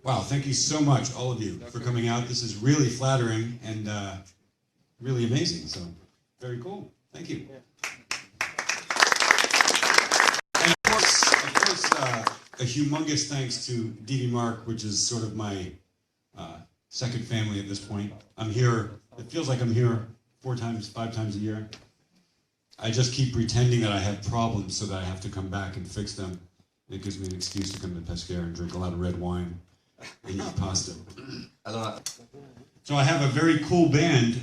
Wow, thank you so much, all of you, for coming out. This is really flattering and really amazing, so very cool. Thank you. And of course, a humongous thanks to dvmark, which is sort of my second family at this point. I'm here, it feels like I'm here 4 times, 5 times a year. I just keep pretending that I have problems so that I have to come back and fix them. It gives me an excuse to come to Pescara and drink a lot of red wine and eat pasta. I love it. So I have a very cool band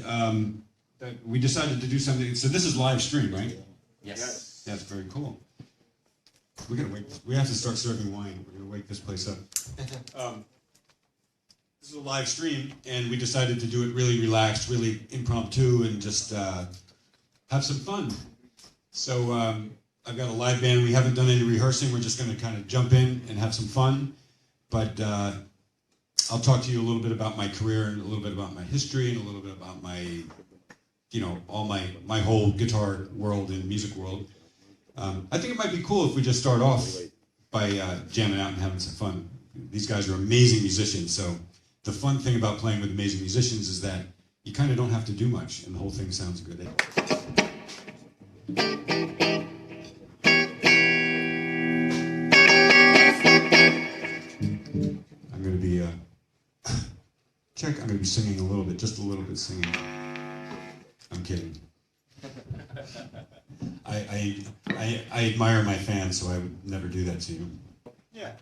that we decided to do something. So this is live stream, right? Yes. That's very cool. We gotta wake. We have to start serving wine. We're gonna wake this place up. This is a live stream, and we decided to do it really relaxed, really impromptu, and just have some fun. So I've got a live band. We haven't done any rehearsing. We're just going to kind of jump in and have some fun. But I'll talk to you a little bit about my career and a little bit about my history and a little bit about my, you know, all my whole guitar world and music world. I think it might be cool if we just start off by jamming out and having some fun. These guys are amazing musicians, so the fun thing about playing with amazing musicians is that you kind of don't have to do much, and the whole thing sounds good. I'm going to be I'm going to be singing a little bit, just a little bit singing. I'm kidding. I admire my fans, so I would never do that to you. Yeah.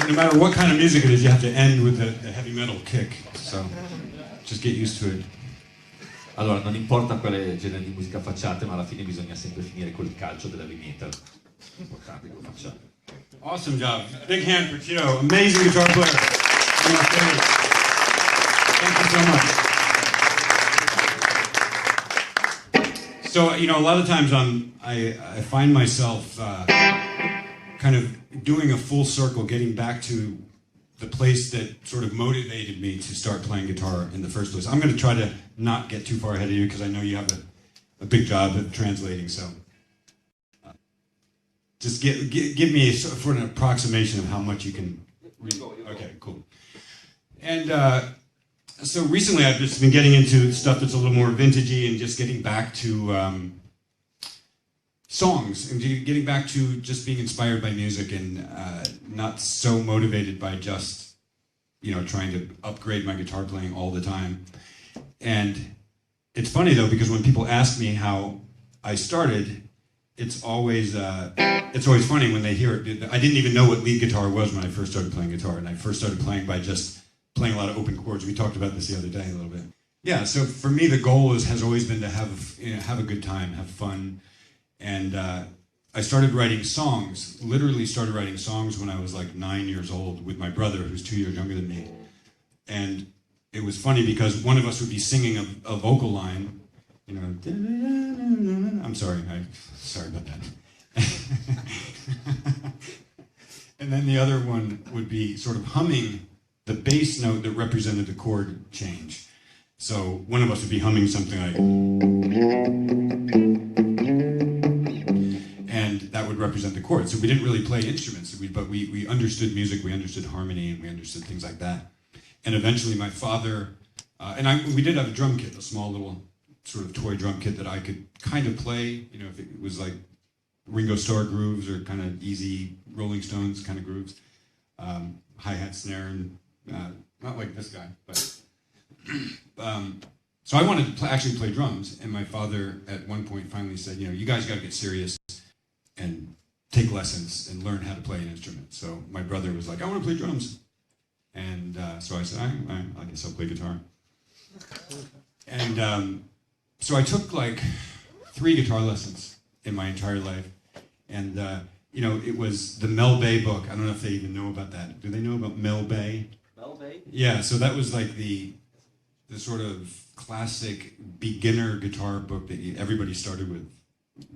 No matter what kind of music it is, you have to end with the heavy metal kick. So just get used to it. Allora, non importa quale genere di musica facciate, ma alla fine bisogna sempre finire col calcio della heavy metal. È importante che lo facciamo. Awesome job. Big hand for Chino. Amazing guitar player. One of my favorites. Thank you so much. So, you know, a lot of times I find myself kind of doing a full circle, getting back to the place that sort of motivated me to start playing guitar in the first place. I'm going to try to not get too far ahead of you because I know you have a big job at translating, so just give me sort of an approximation of how much you can read. Okay, cool. And so recently I've just been getting into stuff that's a little more vintagey and just getting back to songs and getting back to just being inspired by music and not so motivated by just, you know, trying to upgrade my guitar playing all the time. And it's funny though, because when people ask me how I started, it's always funny when they hear it. I didn't even know what lead guitar was when I first started playing guitar, and I first started playing by just playing a lot of open chords. We talked about this the other day a little bit. Yeah, so for me, the goal has always been to have a good time, have fun, and I started writing songs. Literally started writing songs when I was like 9 years old with my brother, who's 2 years younger than me, and it was funny because one of us would be singing a vocal line, you know. I'm sorry about that. And then the other one would be sort of humming the bass note that represented the chord change. So one of us would be humming something like, and that would represent the chord. So we didn't really play instruments, but we understood music, we understood harmony, and we understood things like that. And eventually my father, we did have a drum kit, a small little sort of toy drum kit that I could kind of play, you know, if it was like Ringo Starr grooves or kind of easy Rolling Stones kind of grooves, hi-hat, snare, and not like this guy, but so I wanted to actually play drums, and my father at one point finally said, you know, you guys got to get serious and take lessons and learn how to play an instrument. So my brother was like, I want to play drums, and so I said, I guess I'll play guitar. And so I took like 3 guitar lessons in my entire life, and you know, it was the Mel Bay book. I don't know if they even know about that. Do they know about Mel Bay? Mel Bay? Yeah, so that was like the sort of classic beginner guitar book that everybody started with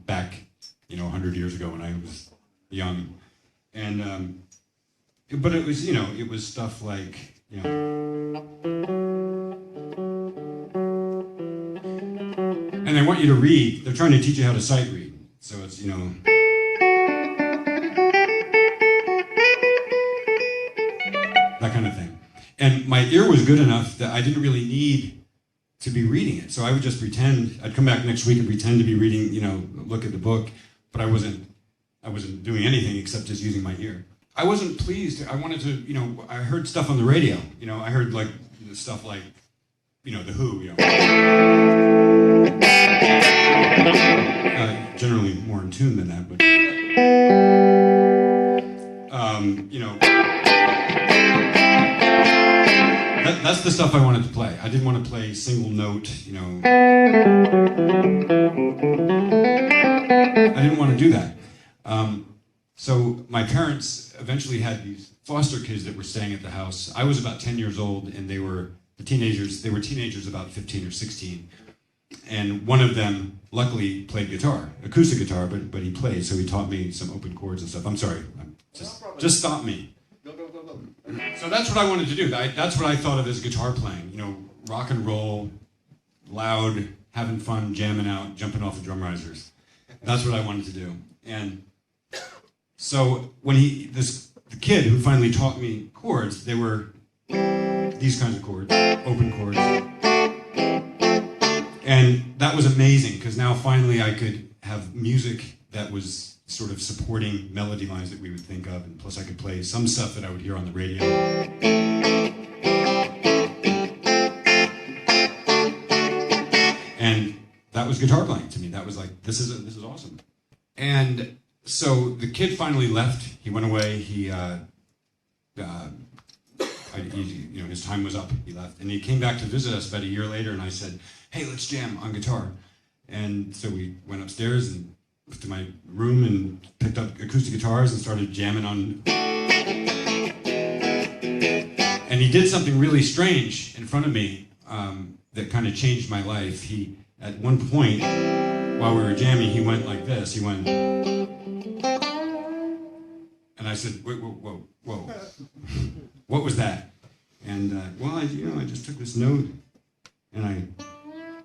back, you know, 100 years ago when I was young. And but it was, you know, it was stuff like, you know, and they want you to read. They're trying to teach you how to sight read. So it's, you know, that kind of thing. And my ear was good enough that I didn't really need to be reading it. So I would just pretend, I'd come back next week and pretend to be reading, you know, look at the book, but I wasn't doing anything except just using my ear. I wasn't pleased. I wanted to, you know, I heard stuff on the radio. You know, I heard like stuff like, you know, the Who, you know. Generally more in tune than that, but, you know, that's the stuff I wanted to play. I didn't want to play single note, you know. I didn't want to do that. So my parents eventually had these foster kids that were staying at the house. I was about 10 years old, and they were teenagers about 15 or 16. And one of them, luckily, played guitar, acoustic guitar, but he played, so he taught me some open chords and stuff. I'm sorry, just stop me. Go. So that's what I wanted to do. That's what I thought of as guitar playing. You know, rock and roll, loud, having fun, jamming out, jumping off of drum risers. That's what I wanted to do. And so when the kid who finally taught me chords, they were these kinds of chords, open chords. And that was amazing, because now finally I could have music that was sort of supporting melody lines that we would think of, and plus I could play some stuff that I would hear on the radio. And that was guitar playing to me. That was like, this is awesome. And so the kid finally left. He went away. He you know, his time was up. He left, and he came back to visit us about a year later. And I said, "Hey, let's jam on guitar." And so we went upstairs and to my room and picked up acoustic guitars and started jamming on. And he did something really strange in front of me that kind of changed my life. He, at one point, while we were jamming, he went like this. He went, and I said, "Wait, whoa. What was that?" And well, I just took this note and I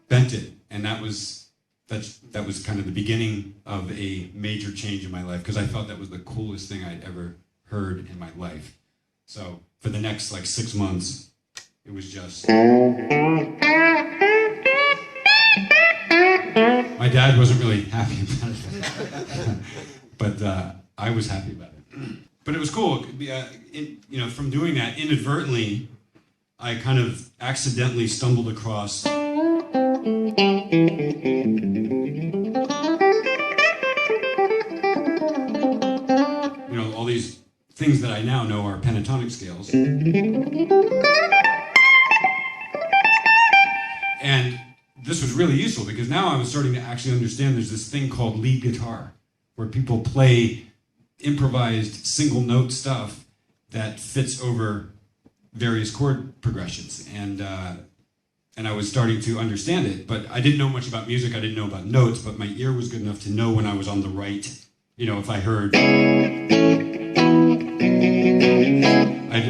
bent it, and that was kind of the beginning of a major change in my life, because I thought that was the coolest thing I'd ever heard in my life. So for the next like 6 months, it was just. My dad wasn't really happy about it, but I was happy about it. But it was cool, you know, from doing that inadvertently, I kind of accidentally stumbled across You know, all these things that I now know are pentatonic scales. And this was really useful because now I was starting to actually understand there's this thing called lead guitar, where people play improvised single note stuff that fits over various chord progressions. And I was starting to understand it, but I didn't know much about music. I didn't know about notes, but my ear was good enough to know when I was on the right. You know, if I heard,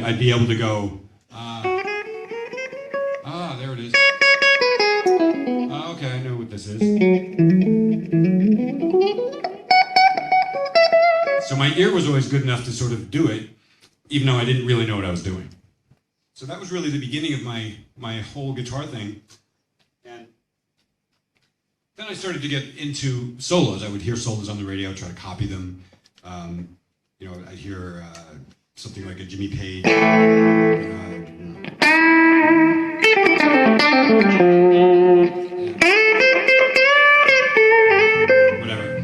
I'd be able to go, there it is. Okay, I know what this is. So my ear was always good enough to sort of do it, even though I didn't really know what I was doing. So that was really the beginning of my whole guitar thing. And then I started to get into solos. I would hear solos on the radio, try to copy them. You know, I'd hear something like a Jimmy Page. Whatever.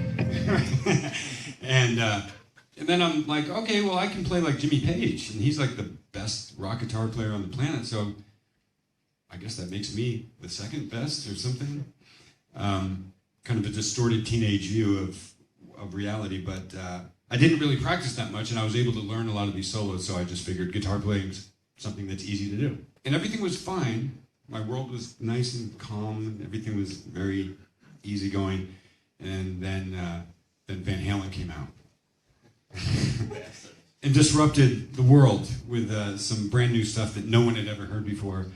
And then I'm like, okay, well, I can play like Jimmy Page, and he's like the best rock guitar player on the planet, so I guess that makes me the second best or something. Kind of a distorted teenage view of reality, but I didn't really practice that much, and I was able to learn a lot of these solos, so I just figured guitar playing's something that's easy to do. And everything was fine. My world was nice and calm, and everything was very easygoing, and then Van Halen came out. And disrupted the world with some brand new stuff that no one had ever heard before,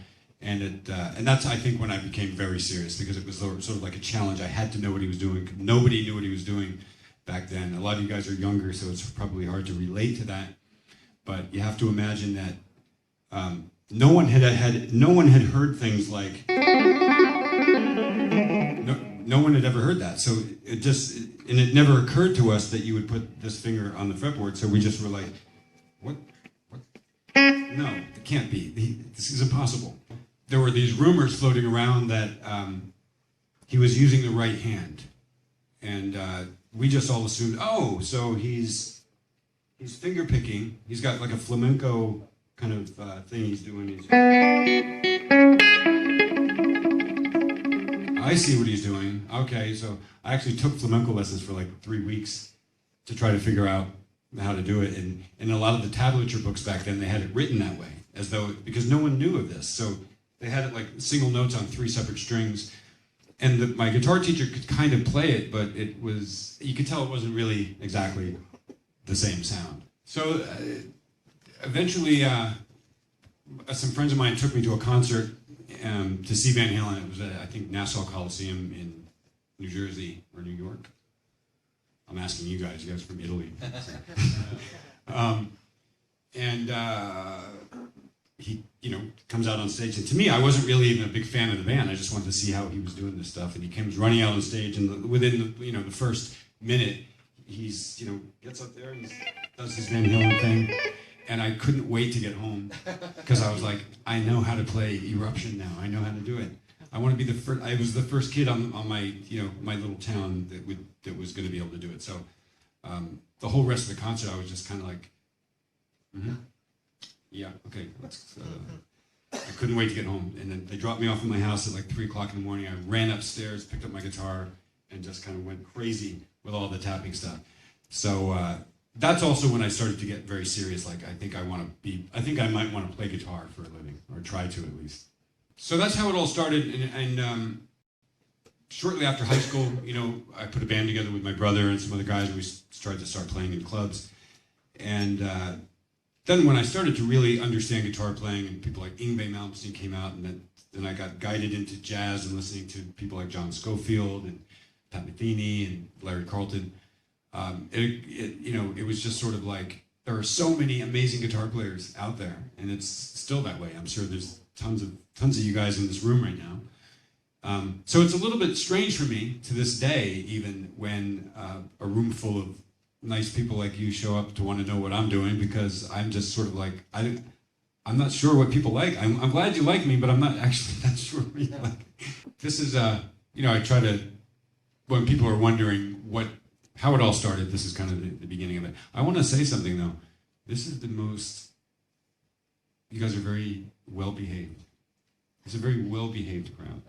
and that's, I think, when I became very serious, because it was sort of like a challenge. I had to know what he was doing. Nobody knew what he was doing back then. A lot of you guys are younger, so it's probably hard to relate to that. But you have to imagine that no one had heard things like no one had ever heard that. So it never occurred to us that you would put this finger on the fretboard. So we just were like, what? No, it can't be. This is impossible. There were these rumors floating around that he was using the right hand, and we just all assumed, oh, so he's finger picking. He's got like a flamenco kind of thing he's doing. I see what he's doing. Okay, so I actually took flamenco lessons for like 3 weeks to try to figure out how to do it. And in a lot of the tablature books back then, they had it written that way, as though, because no one knew of this. So they had it like single notes on 3 separate strings. And my guitar teacher could kind of play it, but you could tell it wasn't really exactly the same sound. So eventually, some friends of mine took me to a concert to see Van Halen. It was at, I think, Nassau Coliseum in New Jersey or New York. I'm asking you guys are from Italy. He, comes out on stage, and to me, I wasn't really even a big fan of the band. I just wanted to see how he was doing this stuff, and he comes running out on stage, and within the first minute, he's gets up there and does his Van Halen thing, and I couldn't wait to get home because I was like, I know how to play Eruption now. I know how to do it. I want to be the first. I was the first kid on my my little town that was going to be able to do it. So the whole rest of the concert, I was just kind of like, yeah, okay, I couldn't wait to get home. And then they dropped me off at my house at like 3 o'clock in the morning. I ran upstairs, picked up my guitar, and just kind of went crazy with all the tapping stuff. So that's also when I started to get very serious. Like, I think I might want to play guitar for a living, or try to at least. So that's how it all started. And shortly after high school, I put a band together with my brother and some other guys, and we started to start playing in clubs. And then when I started to really understand guitar playing, and people like Yngwie Malmsteen came out, and then I got guided into jazz and listening to people like John Scofield and Pat Metheny and Larry Carlton. It was just sort of like, there are so many amazing guitar players out there, and it's still that way. I'm sure there's tons of you guys in this room right now. So it's a little bit strange for me to this day, even when a room full of nice people like you show up to want to know what I'm doing, because I'm just sort of like, I'm not sure what people like. I'm glad you like me, but I'm not actually that sure what you like. This is I try to, when people are wondering how it all started, this is kind of the beginning of it. I want to say something though. This is the most, you guys are very well behaved. It's a very well behaved crowd.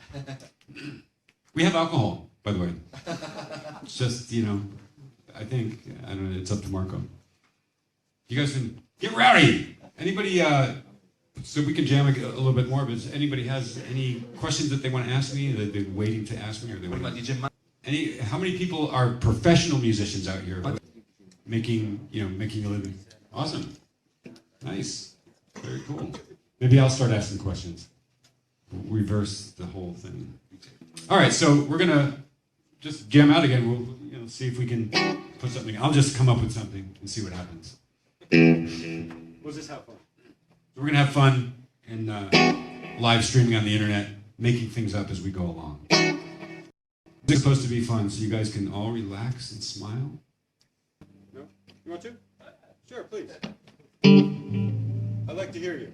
We have alcohol, by the way. It's just, I think, I don't know, it's up to Marco. You guys can get rowdy. Anybody, so we can jam a little bit more, but does anybody has any questions that they want to ask me, that they've been waiting to ask me, or they want to... How many people are professional musicians out here making a living? Awesome. Nice. Very cool. Maybe I'll start asking questions. Reverse the whole thing. All right, so we're going to just jam out again. We'll see if we can put something. I'll just come up with something and see what happens. We'll just have fun. So we're going to have fun and live streaming on the internet, making things up as we go along. It's supposed to be fun, so you guys can all relax and smile. No? You want to? Sure, please. I'd like to hear you.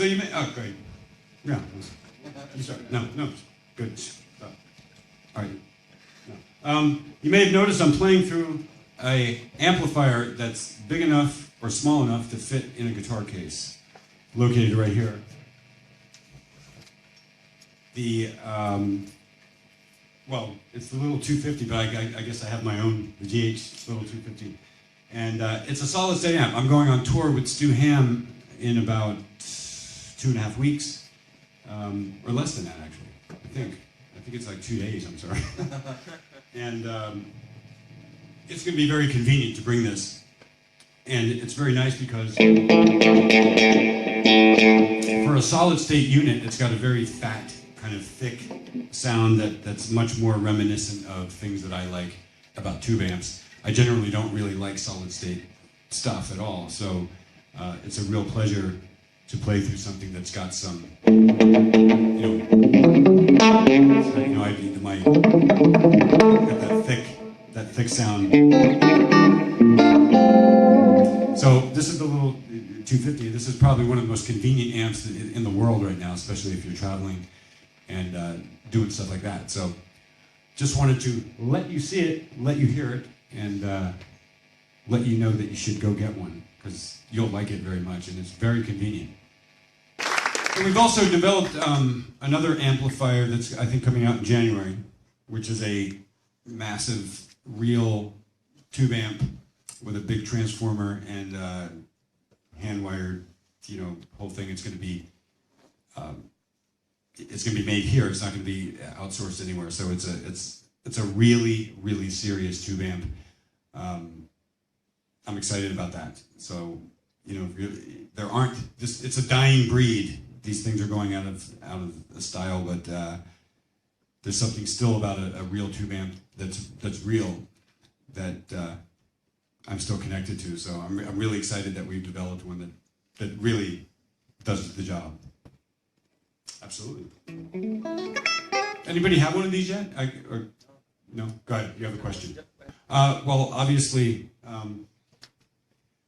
So you may, oh, great. Yeah. You start. No, good. Stop. All right. No. You may have noticed I'm playing through a amplifier that's big enough or small enough to fit in a guitar case, located right here. The, well, it's the little 250, but I guess I have my own, the GH little 250. And it's a solid state amp. I'm going on tour with Stu Ham in about 2.5 weeks, or less than that actually, I think it's like 2 days, I'm sorry. And it's going to be very convenient to bring this. And it's very nice because for a solid state unit, it's got a very fat, kind of thick sound that's much more reminiscent of things that I like about tube amps. I generally don't really like solid state stuff at all, so it's a real pleasure to play through something that's got some, got that thick sound. So this is the little 250. This is probably one of the most convenient amps in the world right now, especially if you're traveling and doing stuff like that. So just wanted to let you see it, let you hear it, and let you know that you should go get one, because you'll like it very much, and it's very convenient. And we've also developed another amplifier that's, I think, coming out in January, which is a massive, real tube amp with a big transformer and hand-wired, whole thing. It's going to be made here. It's not going to be outsourced anywhere. So it's a really, really serious tube amp. I'm excited about that. So there aren't it's a dying breed. These things are going out of style, but there's something still about a real tube amp that's real that I'm still connected to. So I'm really excited that we've developed one that really does the job. Absolutely. Anybody have one of these yet? Or no? Go ahead. You have a question. Well, obviously,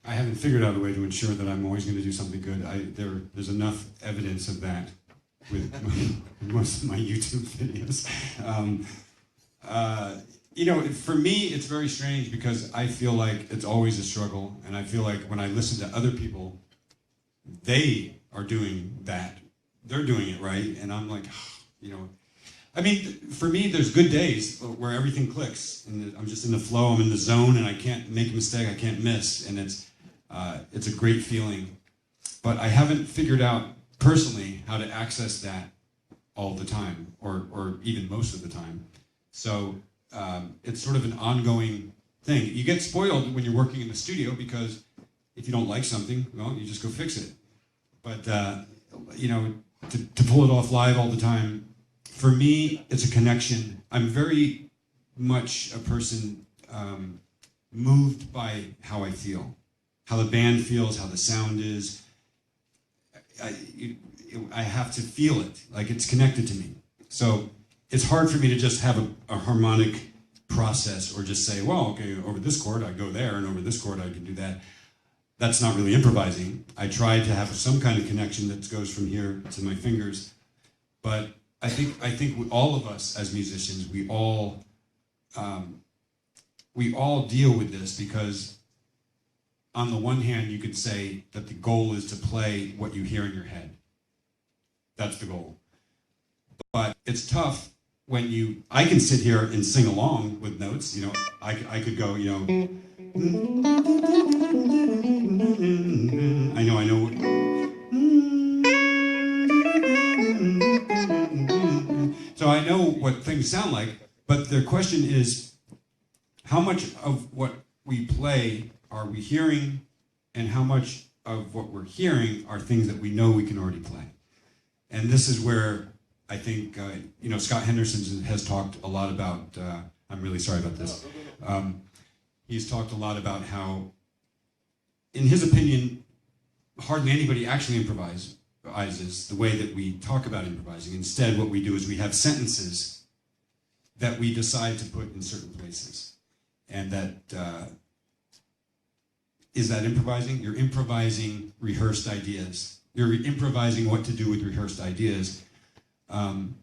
I haven't figured out a way to ensure that I'm always going to do something good. There's enough evidence of that with most of my YouTube videos. For me, it's very strange because I feel like it's always a struggle, and I feel like when I listen to other people, they are doing that. They're doing it right, and I'm like, I mean, for me, there's good days where everything clicks, and I'm just in the flow, I'm in the zone, and I can't make a mistake, I can't miss, and it's a great feeling. But I haven't figured out personally how to access that all the time, or even most of the time. So it's sort of an ongoing thing. You get spoiled when you're working in the studio because if you don't like something, well, you just go fix it. But to pull it off live all the time, for me, it's a connection. I'm very much a person moved by how I feel, how the band feels, how the sound is. I have to feel it, like it's connected to me. So it's hard for me to just have a harmonic process or just say, well, okay, over this chord I go there, and over this chord I can do that. That's not really improvising. I try to have some kind of connection that goes from here to my fingers. But I think all of us as musicians, we all deal with this because on the one hand, you could say that the goal is to play what you hear in your head. That's the goal. But it's tough when I can sit here and sing along with notes, I could go, I know. So I know what things sound like, but the question is, how much of what we play are we hearing, and how much of what we're hearing are things that we know we can already play? And this is where I think, Scott Henderson has talked a lot about, I'm really sorry about this. He's talked a lot about how, in his opinion, hardly anybody actually improvises the way that we talk about improvising. Instead, what we do is we have sentences that we decide to put in certain places. And that, is that improvising? You're improvising rehearsed ideas You're improvising what to do with rehearsed ideas. And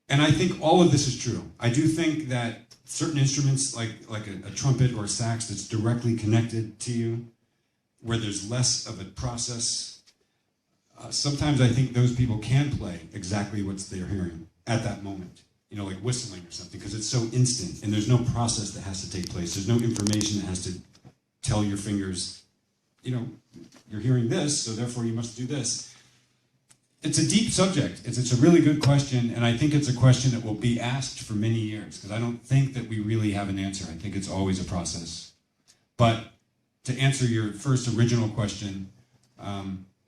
I think all of this is true. I do think that certain instruments, like a trumpet or a sax that's directly connected to you, where there's less of a process, sometimes I think those people can play exactly what they're hearing at that moment. You know, like whistling or something, because it's so instant, and there's no process that has to take place. There's no information that has to tell your fingers, you know, you're hearing this, so therefore you must do this. It's a deep subject. It's a really good question, and I think it's a question that will be asked for many years, because I don't think that we really have an answer. I think it's always a process. But to answer your first original question,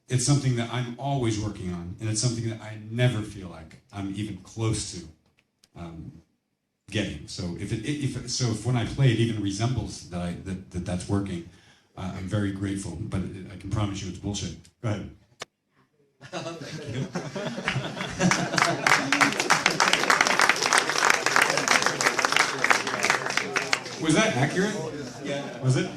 it's something that I'm always working on, and it's something that I never feel like I'm even close to getting. So if when I play it even resembles that's working, I'm very grateful. But I can promise you it's bullshit. Go ahead. Thank you. Was that accurate? Yeah. Was it?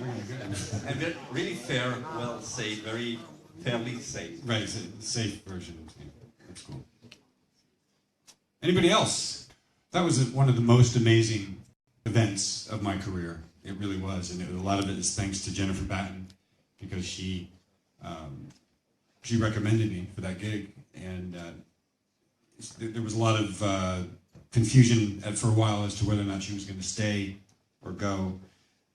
And really fair, well said, very fairly said. Right, it's a safe version. That's cool. Anybody else? That was one of the most amazing events of my career. It really was, and a lot of it is thanks to Jennifer Batten, because she recommended me for that gig, and there was a lot of confusion for a while as to whether or not she was going to stay or go.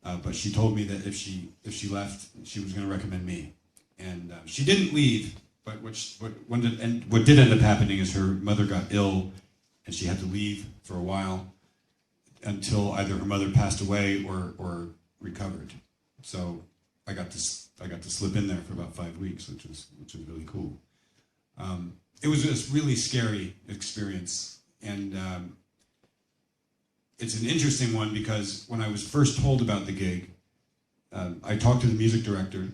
But she told me that if she left, she was going to recommend me, and she didn't leave. But what did end up happening is her mother got ill, and she had to leave for a while until either her mother passed away or recovered. So I got to slip in there for about 5 weeks, which was really cool. It was a really scary experience, and it's an interesting one because when I was first told about the gig, I talked to the music director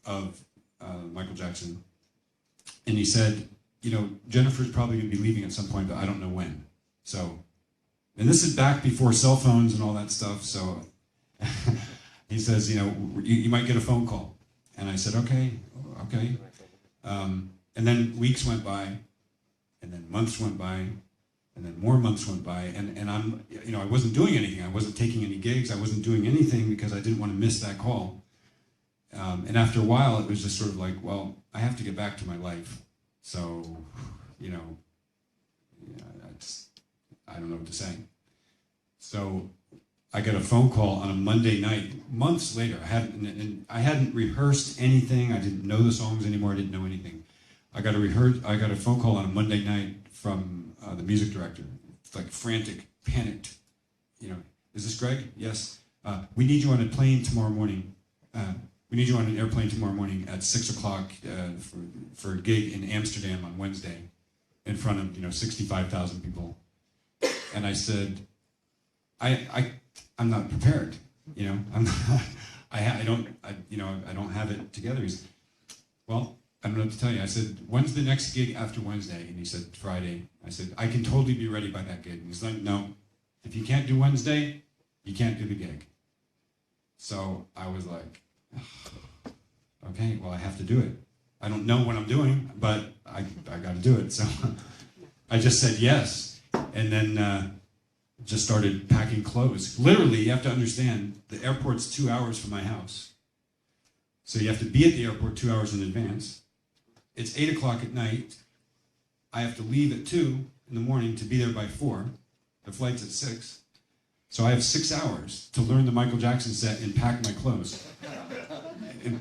of Michael Jackson, and he said, you know, Jennifer's probably going to be leaving at some point, but I don't know when. So, and this is back before cell phones and all that stuff, so he says, you know, you might get a phone call. And I said, okay. And then weeks went by, and then months went by, and then more months went by, and I'm, you know, I wasn't doing anything. I wasn't taking any gigs. I wasn't doing anything because I didn't want to miss that call. And after a while, it was just sort of like, well, I have to get back to my life. So, you know, I don't know what to say. So I got a phone call on a Monday night, months later. I hadn't rehearsed anything. I didn't know the songs anymore. I didn't know anything. I got a phone call on a Monday night from the music director. It's like frantic, panicked. You know, is this Greg? Yes. We need you on a plane tomorrow morning. We need you on an airplane tomorrow morning at 6 o'clock for a gig in Amsterdam on Wednesday, in front of 65,000 people. And I said, I'm not prepared. You know, I don't have it together. He's, well, I don't know what to tell you. I said, when's the next gig after Wednesday? And he said, Friday. I said, I can totally be ready by that gig. And he's like, no, if you can't do Wednesday, you can't do the gig. So I was like, okay, well, I have to do it. I don't know what I'm doing, but I got to do it. So I just said yes, and then just started packing clothes. Literally, you have to understand, the airport's 2 hours from my house. So you have to be at the airport 2 hours in advance. It's 8 o'clock at night. I have to leave at 2 in the morning to be there by 4. The flight's at 6. So I have 6 hours to learn the Michael Jackson set and pack my clothes. And,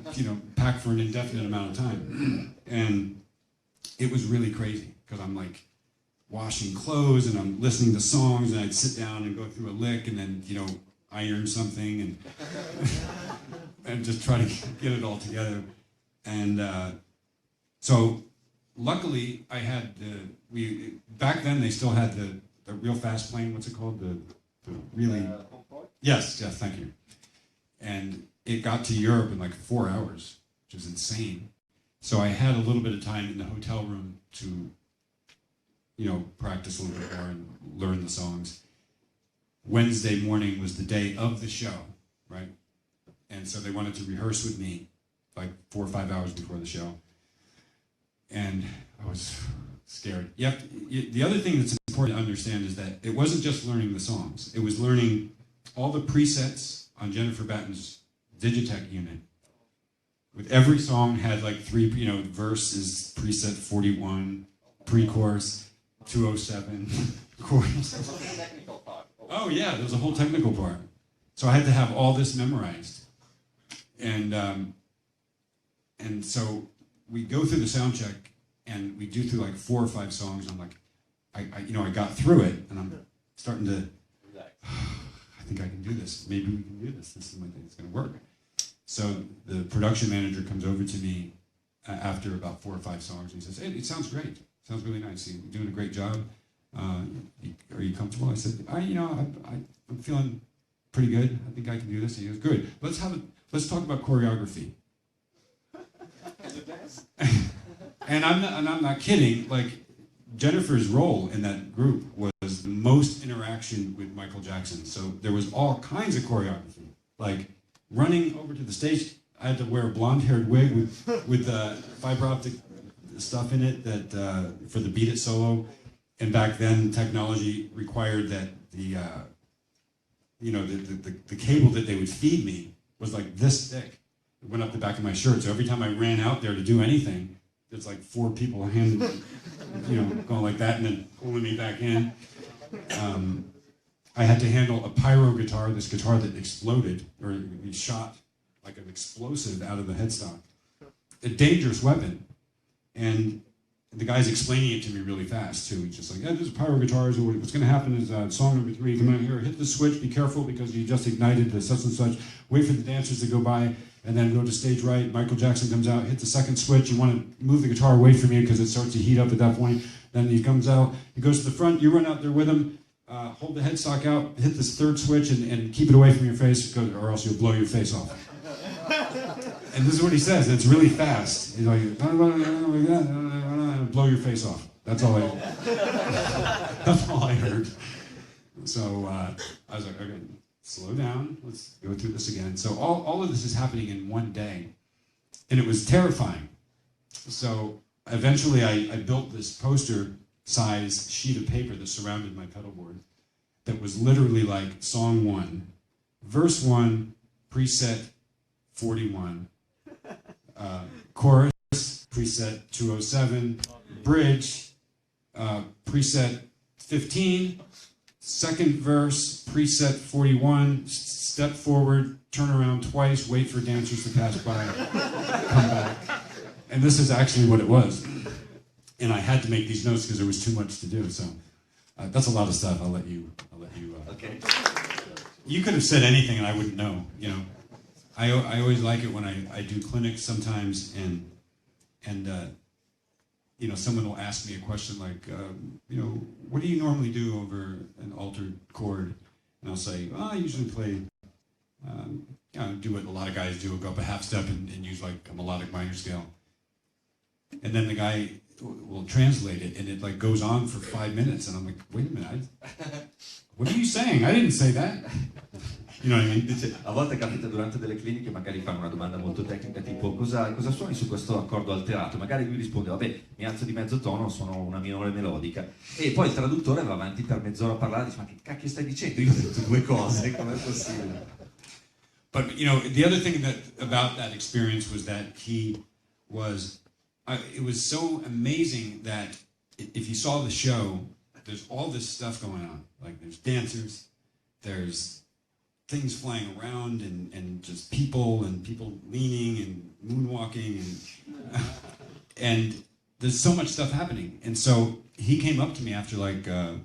pack for an indefinite amount of time. And it was really crazy, because I'm like washing clothes and I'm listening to songs, and I'd sit down and go through a lick and then, iron something and and just try to get it all together. And so luckily I had back then they still had the real fast plane, what's it called? The really... Yes, thank you. And it got to Europe in like 4 hours, which is insane. So I had a little bit of time in the hotel room to, practice a little bit more and learn the songs. Wednesday morning was the day of the show, right? And so they wanted to rehearse with me like 4 or 5 hours before the show. and I was scared. The other thing that's important to understand is that it wasn't just learning the songs. It was learning all the presets on Jennifer Batten's Digitech unit. With every song had like 3, verse is preset 41, pre-chorus 207, chorus. Oh yeah, there was a whole technical part. So I had to have all this memorized. And so we go through the sound check and we do through like 4 or 5 songs. And I'm like, I got through it and I'm starting to, I think I can do this. Maybe we can do this. This is my thing. It's going to work. So the production manager comes over to me after about 4 or 5 songs and he says, "Hey, it sounds great. It sounds really nice. You're doing a great job. Are you comfortable?" I said, I'm feeling pretty good. I think I can do this." And he goes, "Good. Let's talk about choreography." And I'm not kidding. Like Jennifer's role in that group was the most interaction with Michael Jackson. So there was all kinds of choreography, like running over to the stage. I had to wear a blonde-haired wig with fiber optic stuff in it that for the Beat It solo. And back then, technology required that the cable that they would feed me was like this thick. It went up the back of my shirt. So every time I ran out there to do anything, there's like 4 people going like that and then pulling me back in. I had to handle a pyro guitar, this guitar that exploded or it shot like an explosive out of the headstock. A dangerous weapon. And the guy's explaining it to me really fast too. He's just like, "Yeah, this is pyro guitars. What's going to happen is song number 3, come out here, hit the switch, be careful because you just ignited the such and such, wait for the dancers to go by, and then go to stage right. Michael Jackson comes out, hit the second switch, you want to move the guitar away from you because it starts to heat up at that point. Then he comes out, he goes to the front, you run out there with him, hold the headstock out, hit this 3rd switch and keep it away from your face or else you'll blow your face off." And this is what he says, and it's really fast. He's like, "Blow your face off." That's all I heard. So I was like, "Okay, slow down, let's go through this again." So all of this is happening in one day, and it was terrifying. So eventually I built this poster-size sheet of paper that surrounded my pedal board that was literally like song 1, verse 1, preset 41, chorus, preset 207, bridge, preset 15, second verse, preset 41, step forward, turn around twice, wait for dancers to pass by, come back. And this is actually what it was. And I had to make these notes because there was too much to do. So that's a lot of stuff. I'll let you. Okay. You could have said anything and I wouldn't know. I always like it when I do clinics sometimes and someone will ask me a question like, what do you normally do over an altered chord? And I'll say, I usually play, do what a lot of guys do, go up a half step and use like a melodic minor scale. And then the guy will translate it and it like goes on for 5 minutes and I'm like, wait a minute, what are you saying? I didn't say that. You know what I mean? A volte capita durante delle cliniche, magari fanno una domanda molto tecnica tipo cosa suoni su questo accordo alterato? Magari lui risponde, vabbè, mi alzo di mezzo tono, suono una minore melodica. E poi il traduttore va avanti per mezz'ora a parlare e dice, ma che cacchio stai dicendo? Io ho detto 2 cose, com'è possibile? But, the other thing about that experience was that it was so amazing that if you saw the show, there's all this stuff going on. Like there's dancers, there's things flying around and just people leaning and moonwalking and there's so much stuff happening. And so he came up to me after like, I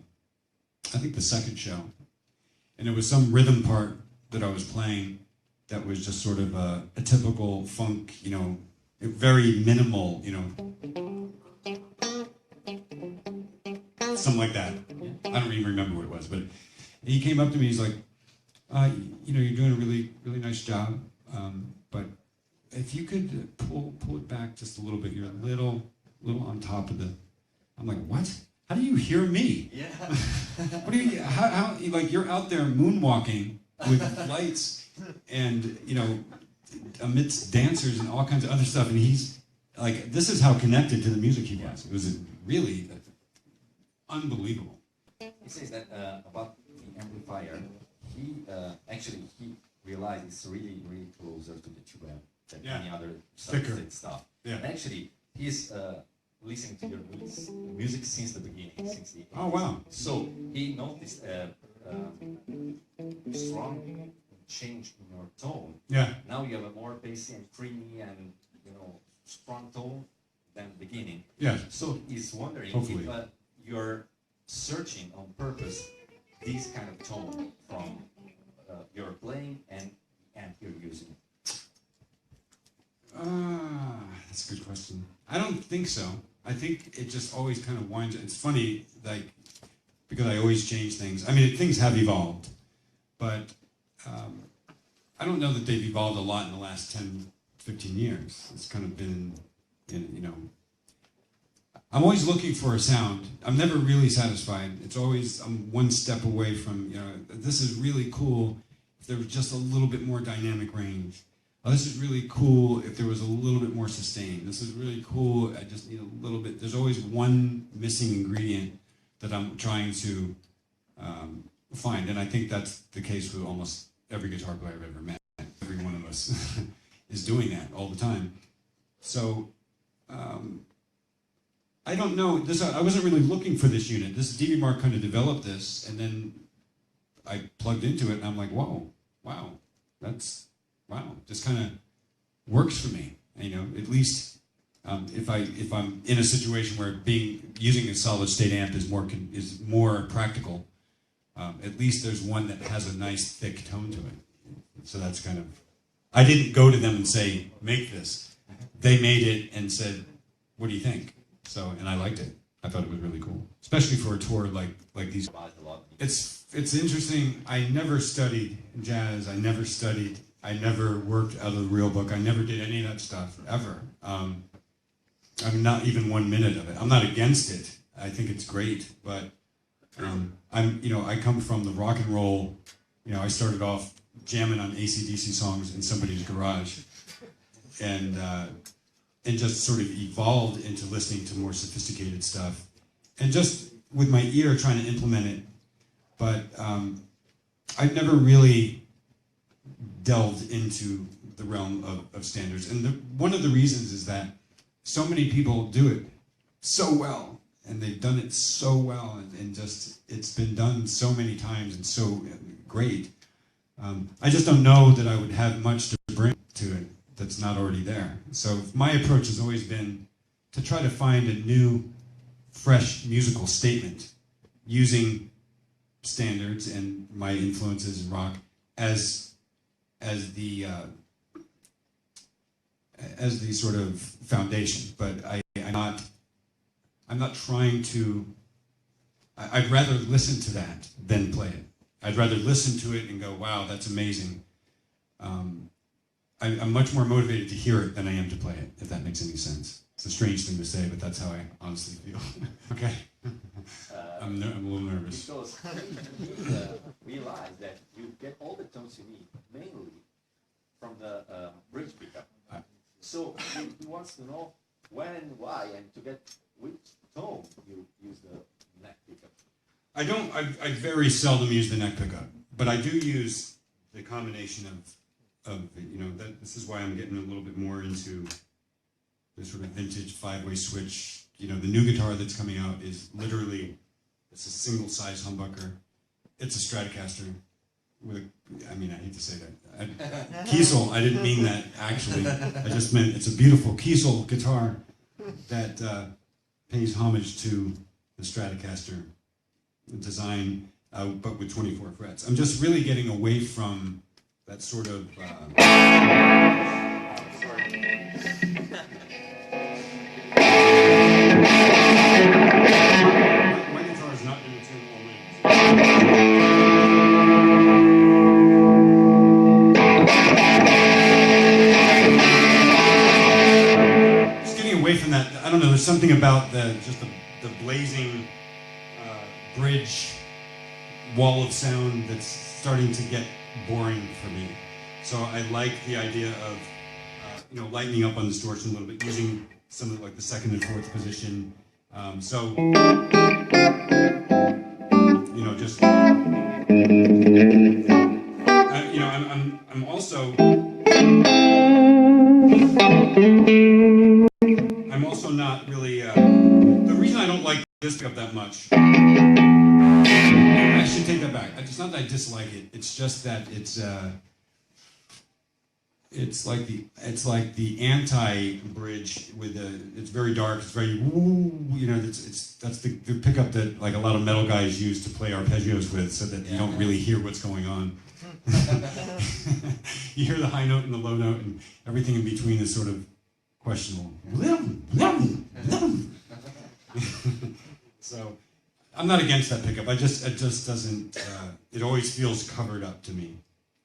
think the second show, and it was some rhythm part that I was playing that was just sort of a typical funk, very minimal, something like that. I don't even remember what it was, but he came up to me, he's like, you're doing a really, really nice job, but if you could pull it back just a little bit, you're a little on top of the. I'm like, what? How do you hear me? Yeah. What do you? How like you're out there moonwalking with lights and amidst dancers and all kinds of other stuff, and he's like, this is how connected to the music he was. It was really unbelievable. He says that about the amplifier, he realized it's really closer to the tube amp than any other solid-state stuff. Yeah. And actually, he's listening to your music since the beginning, since the 80s. Oh, wow. So he noticed a strong change in your tone. Yeah. Now you have a more bassy and creamy and strong tone than the beginning. Yeah. So he's wondering Hopefully. if you're searching on purpose this kind of tone from your playing and you're using it. That's a good question. I don't think so. I think it just always kind of winds. It's funny, like, because I always change things. I mean, things have evolved, but I don't know that they've evolved a lot in the last 10, 15 years. It's kind of been, I'm always looking for a sound. I'm never really satisfied. It's always, I'm one step away from, this is really cool if there was just a little bit more dynamic range. Oh, this is really cool if there was a little bit more sustain. This is really cool, I just need a little bit. There's always one missing ingredient that I'm trying to find, and I think that's the case with almost every guitar player I've ever met. Every one of us is doing that all the time. So, I don't know, I wasn't really looking for this unit. This dvmark kind of developed this, and then I plugged into it, and I'm like, whoa, wow, just kind of works for me. At least if I'm in a situation where using a solid state amp is more practical, at least there's one that has a nice thick tone to it. So that's kind of, I didn't go to them and say, make this. They made it and said, what do you think? So, and I liked it. I thought it was really cool, especially for a tour like these. It's interesting. I never studied jazz. I never worked out of the real book. I never did any of that stuff, ever. I'm not even 1 minute of it. I'm not against it. I think it's great, but I come from the rock and roll. I started off jamming on AC/DC songs in somebody's garage, and just sort of evolved into listening to more sophisticated stuff, and just with my ear trying to implement it. But I've never really delved into the realm of standards. And one of the reasons is that so many people do it so well, and they've done it so well, and just, it's been done so many times and so great. I just don't know that I would have much to bring to it that's not already there. So my approach has always been to try to find a new, fresh musical statement using standards and my influences in rock as the sort of foundation, but I'm not trying to. I'd rather listen to that than play it. I'd rather listen to it and go, "Wow, that's amazing." I'm much more motivated to hear it than I am to play it, if that makes any sense. It's a strange thing to say, but that's how I honestly feel. Okay, I'm a little nervous. Because he realized that you get all the tones you need, mainly from the bridge pickup. So he wants to know when and why, and to get which tone you use the neck pickup. I very seldom use the neck pickup, but I do use the combination of this is why I'm getting a little bit more into this sort of vintage 5-way switch. The new guitar that's coming out is literally, it's a single size humbucker. It's a Stratocaster with I hate to say that. Kiesel, I didn't mean that actually. I just meant it's a beautiful Kiesel guitar that pays homage to the Stratocaster design, but with 24 frets. I'm just really getting away from that sort of... My guitar is not doing too just getting away from that. I don't know, there's something about the blazing bridge wall of sound that's starting to get boring for me. So I like the idea of lightening up on distortion a little bit, using some of like the second and fourth position. So you know, just you know, I'm also not really the reason I don't like this pickup that much. I should take that back. It's not that I dislike it. It's just that it's like the anti-bridge with it's very dark. It's very you know. That's the pickup that like a lot of metal guys use to play arpeggios with, so that you don't really hear what's going on. You hear the high note and the low note, and everything in between is sort of questionable. So I'm not against that pickup. It just doesn't. It always feels covered up to me.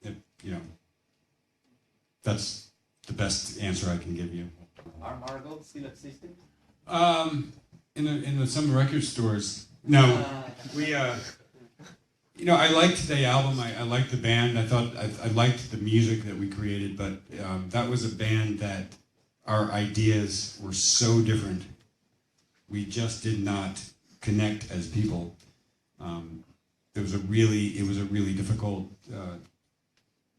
You know. That's the best answer I can give you. Are Margot still existing? In some record stores. No, we. You know, I liked the album. I liked the band. I thought I liked the music that we created, but that was a band that our ideas were so different. We just did not connect as people. It was a really difficult.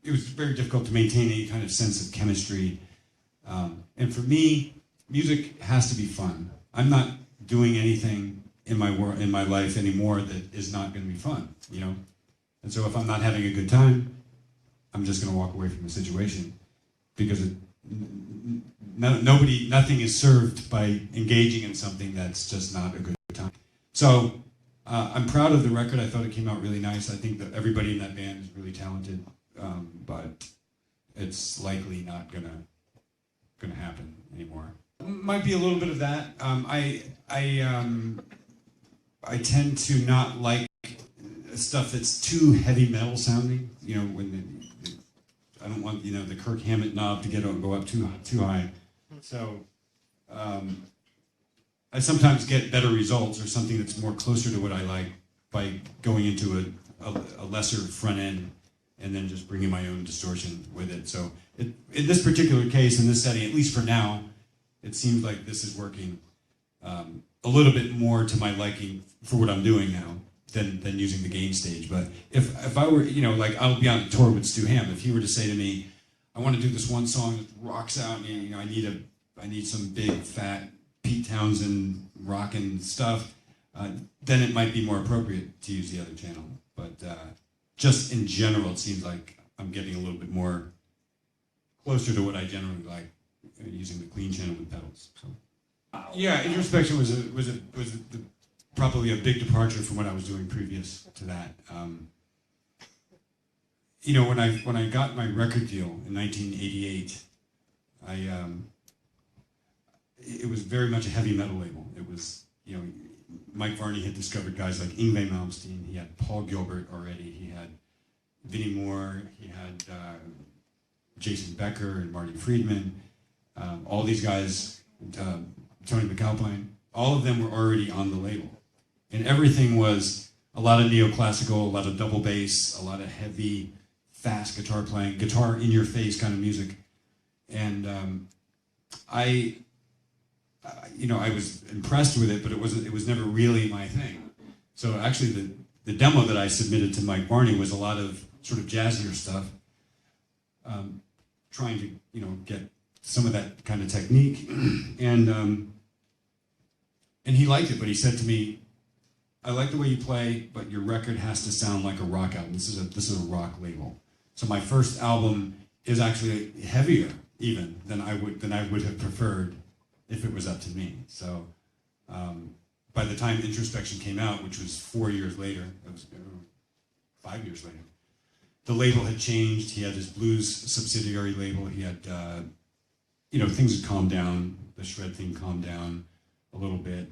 It was very difficult to maintain any kind of sense of chemistry. And for me, music has to be fun. I'm not doing anything in my life anymore that is not going to be fun, you know? And so if I'm not having a good time, I'm just going to walk away from the situation because nothing is served by engaging in something that's just not a good time. So I'm proud of the record. I thought it came out really nice. I think that everybody in that band is really talented. But it's likely not gonna happen anymore. Might be a little bit of that. I tend to not like stuff that's too heavy metal sounding. You know, I don't want the Kirk Hammett knob to go up too high. So I sometimes get better results or something that's more closer to what I like by going into a lesser front end. And then just bringing my own distortion with it. So in this particular case, in this setting, at least for now, it seems like this is working a little bit more to my liking for what I'm doing now than using the gain stage. But if I were, you know, like I'll be on tour with Stu Hamm. If he were to say to me, I want to do this one song that rocks out, and you know, I need some big fat Pete Townsend rockin' stuff, then it might be more appropriate to use the other channel. But just in general, it seems like I'm getting a little bit more closer to what I generally like, using the clean channel with pedals. So, yeah, Introspection was probably a big departure from what I was doing previous to that. You know, when I got my record deal in 1988, it was very much a heavy metal label. It was, you know, Mike Varney had discovered guys like Yngwie Malmsteen. He had Paul Gilbert already. He had Vinnie Moore. He had Jason Becker and Marty Friedman. All these guys, Tony McAlpine, all of them were already on the label. And everything was a lot of neoclassical, a lot of double bass, a lot of heavy, fast guitar playing, guitar in your face kind of music. And you know, I was impressed with it, but it was never really my thing. So actually the demo that I submitted to Mike Varney was a lot of sort of jazzier stuff, trying to, you know, get some of that kind of technique. And he liked it, but he said to me, I like the way you play, but your record has to sound like a rock album. This is a rock label. So my first album is actually heavier even than I would have preferred if it was up to me. So by the time Introspection came out, which was 4 years later, it was 5 years later, the label had changed. He had his blues subsidiary label. He had, you know, things had calmed down. The shred thing calmed down a little bit,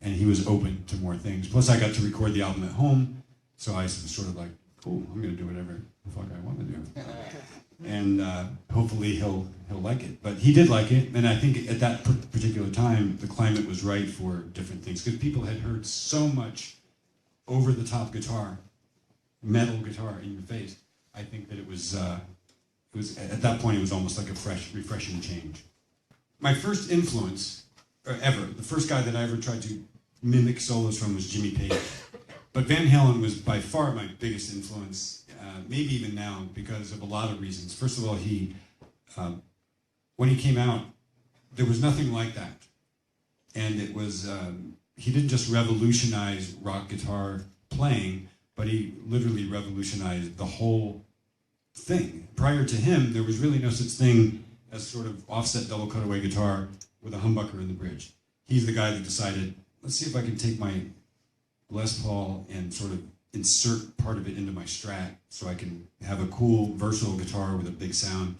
and he was open to more things. Plus, I got to record the album at home, so I was sort of like, cool, I'm gonna do whatever the fuck I want to do. And hopefully he'll like it. But he did like it, and I think at that particular time, the climate was right for different things, because people had heard so much over-the-top guitar, metal guitar in your face. I think that it was at that point, it was almost like a refreshing change. My first influence or ever. The first guy that I ever tried to mimic solos from was Jimmy Page. But Van Halen was by far my biggest influence, maybe even now, because of a lot of reasons. First of all, when he came out, there was nothing like that. And it was, he didn't just revolutionize rock guitar playing, but he literally revolutionized the whole thing. Prior to him, there was really no such thing as sort of offset double cutaway guitar with a humbucker in the bridge. He's the guy that decided, let's see if I can take my Les Paul and sort of insert part of it into my Strat so I can have a cool, versatile guitar with a big sound.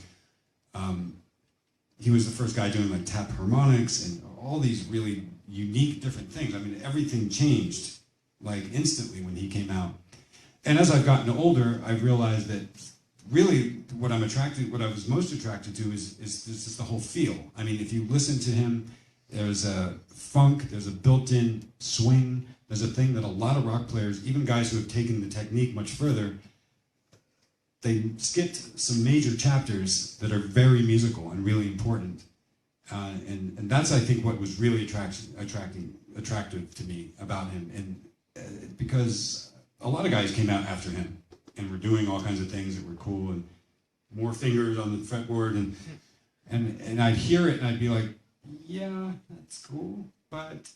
He was the first guy doing like tap harmonics and all these really unique different things. I mean, everything changed like instantly when he came out. And as I've gotten older, I've realized that really what I was most attracted to is just the whole feel. I mean, if you listen to him, there's a funk, there's a built-in swing, there's a thing that a lot of rock players, even guys who have taken the technique much further, they skipped some major chapters that are very musical and really important. And that's, I think, what was really attractive to me about him. And because a lot of guys came out after him and were doing all kinds of things that were cool and more fingers on the fretboard. And I'd hear it and I'd be like, yeah, that's cool, but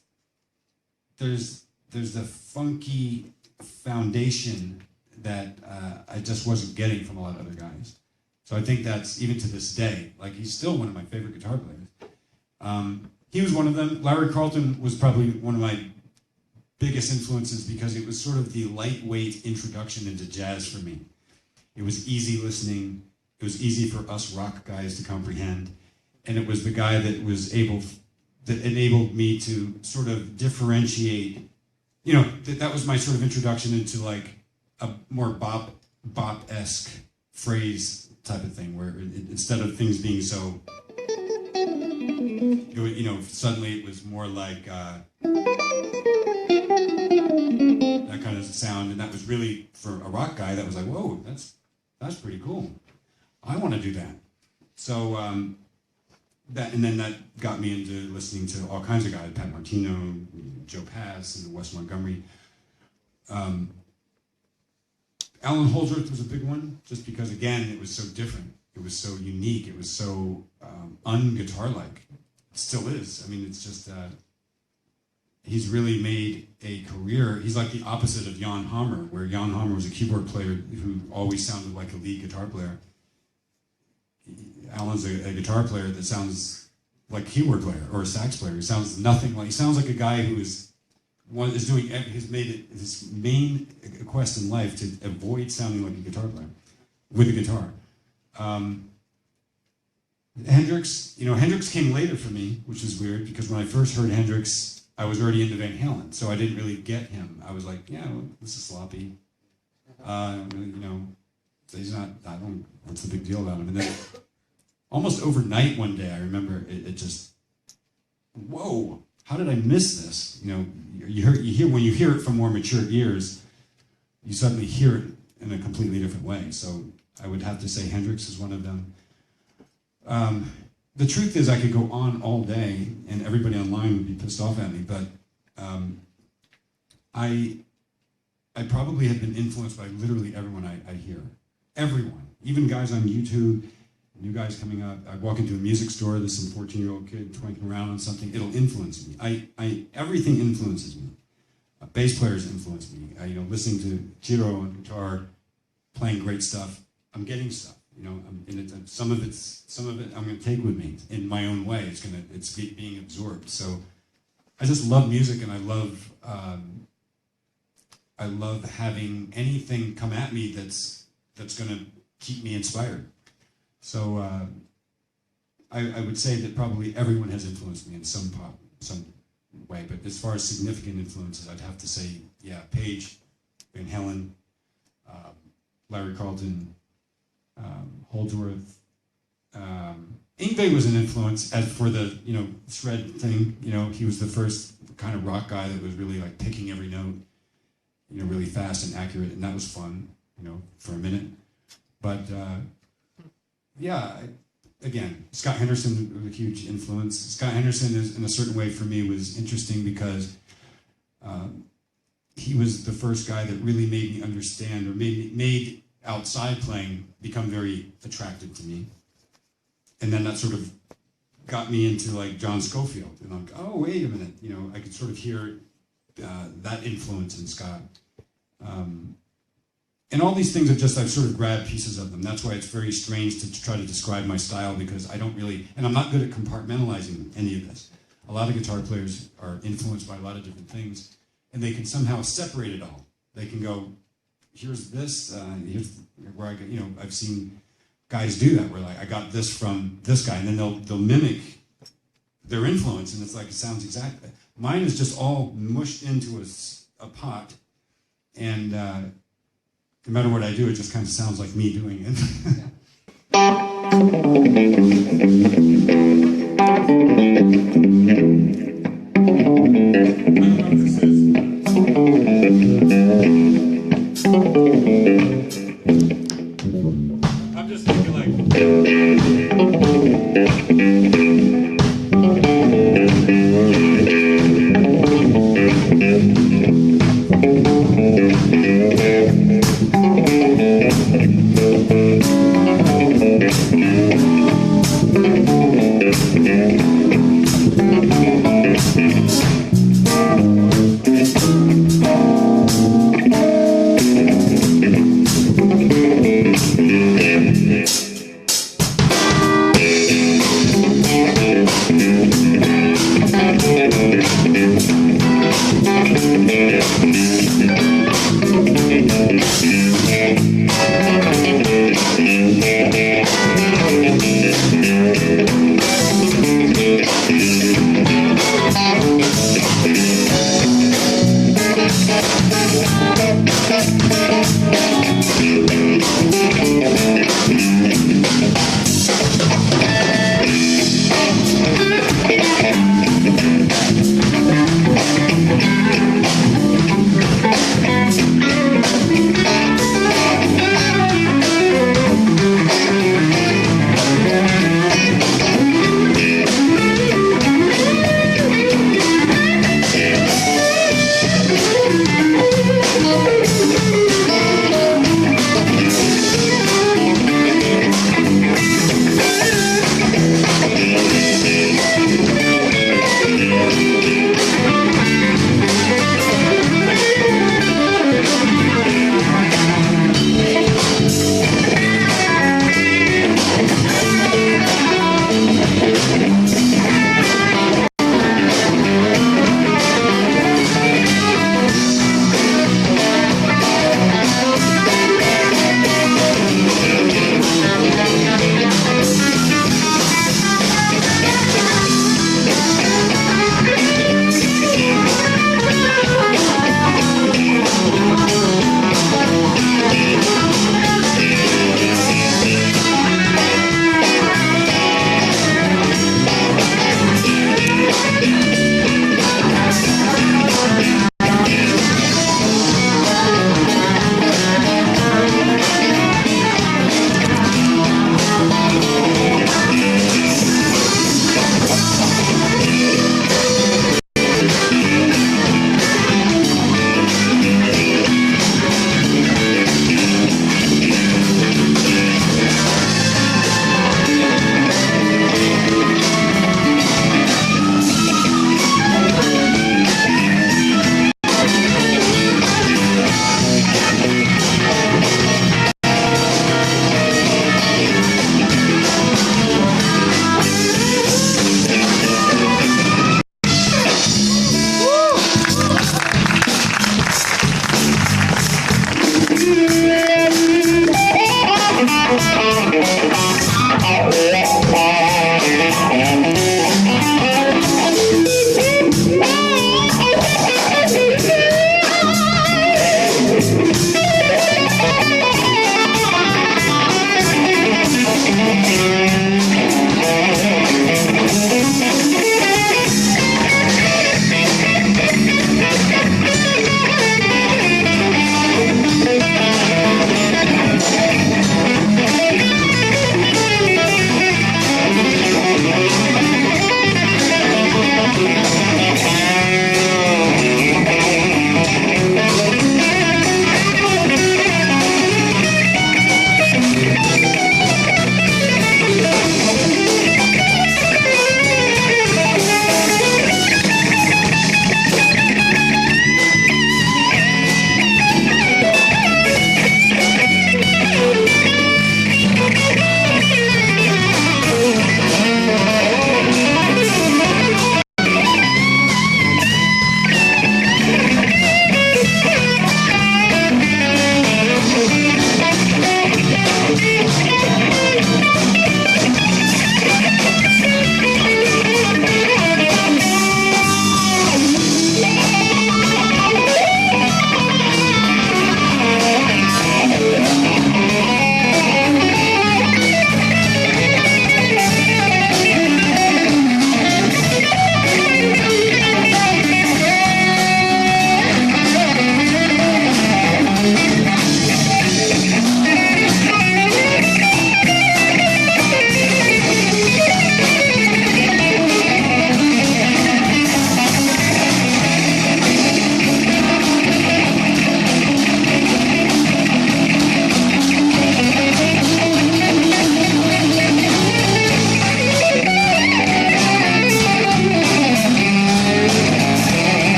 there's the funky foundation that I just wasn't getting from a lot of other guys. So I think that's, even to this day, like he's still one of my favorite guitar players. He was one of them. Larry Carlton was probably one of my biggest influences because it was sort of the lightweight introduction into jazz for me. It was easy listening. It was easy for us rock guys to comprehend. And it was the guy that enabled me to sort of differentiate, you know, that was my sort of introduction into like a more bop-esque phrase type of thing, where instead of things being so, you know, suddenly it was more like that kind of sound, and that was really, for a rock guy, that was like, whoa, that's pretty cool. I want to do that. So and then that got me into listening to all kinds of guys, Pat Martino, Joe Pass, and Wes Montgomery. Alan Holdsworth was a big one, just because, again, it was so different. It was so unique. It was so un-guitar-like. It still is. I mean, it's just, he's really made a career. He's like the opposite of Jan Hammer, where Jan Hammer was a keyboard player who always sounded like a lead guitar player. Alan's a guitar player that sounds like a keyboard player or a sax player. He sounds nothing like, he sounds like a guy who has made it his main quest in life to avoid sounding like a guitar player with a guitar. Hendrix came later for me, which is weird because when I first heard Hendrix, I was already into Van Halen, so I didn't really get him. I was like, yeah, well, this is sloppy. You know, he's not, what's the big deal about him? And then almost overnight one day, I remember it just, whoa, how did I miss this? You know, when you hear it from more mature ears, you suddenly hear it in a completely different way. So I would have to say Hendrix is one of them. The truth is, I could go on all day, and everybody online would be pissed off at me. But I probably have been influenced by literally everyone I hear. Everyone, even guys on YouTube, new guys coming up. I walk into a music store, there's some 14-year-old kid twanking around on something. It'll influence me. Everything influences me. Bass players influence me. Listening to Jiro on guitar, playing great stuff. I'm getting stuff. You know, some of it I'm going to take with me in my own way. It's being absorbed. So I just love music, and I love having anything come at me that's going to keep me inspired. So I would say that probably everyone has influenced me in some way. But as far as significant influences, I'd have to say, yeah, Page, Van Halen, Larry Carlton, Holdsworth. Yngwie was an influence as for the shred thing. He was the first kind of rock guy that was really like picking every note, really fast and accurate, and that was fun, for a minute. But yeah, again, Scott Henderson was a huge influence. Scott Henderson, is, in a certain way, for me, was interesting because he was the first guy that really made me understand, or made outside playing become very attractive to me. And then that sort of got me into like John Scofield, and I'm like, oh, wait a minute, you know, I could sort of hear that influence in Scott. And all these things are just, I've sort of grabbed pieces of them. That's why it's very strange to try to describe my style, because I don't really, and I'm not good at compartmentalizing any of this. A lot of guitar players are influenced by a lot of different things, and they can somehow separate it all. They can go, here's this, here's where I get, you know, I've seen guys do that, where like, I got this from this guy, and then they'll mimic their influence, and it's like, it sounds exactly. Mine is just all mushed into a pot, and no matter what I do, it just kind of sounds like me doing it. I don't know what this is. I'm just thinking like...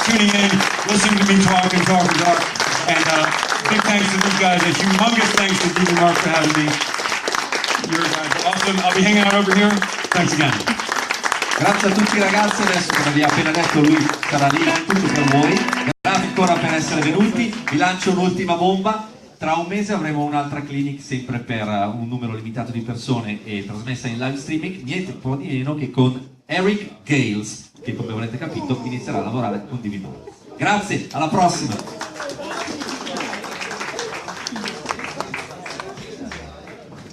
tuning in, listening to me talk and talk and talk. And big thanks to these guys. A humongous thanks to dvmark for having me. You guys are awesome. I'll be hanging out over here. Thanks again. Grazie a tutti ragazzi, adesso come vi ha appena detto lui sarà lì, tutto per voi. Grazie ancora per essere venuti, vi lancio un'ultima bomba. Tra un mese avremo un'altra clinic sempre per un numero limitato di persone e trasmessa in live streaming, niente po' di meno che con Eric Gales, che come avrete capito inizierà a lavorare con dvmark. Grazie, alla prossima!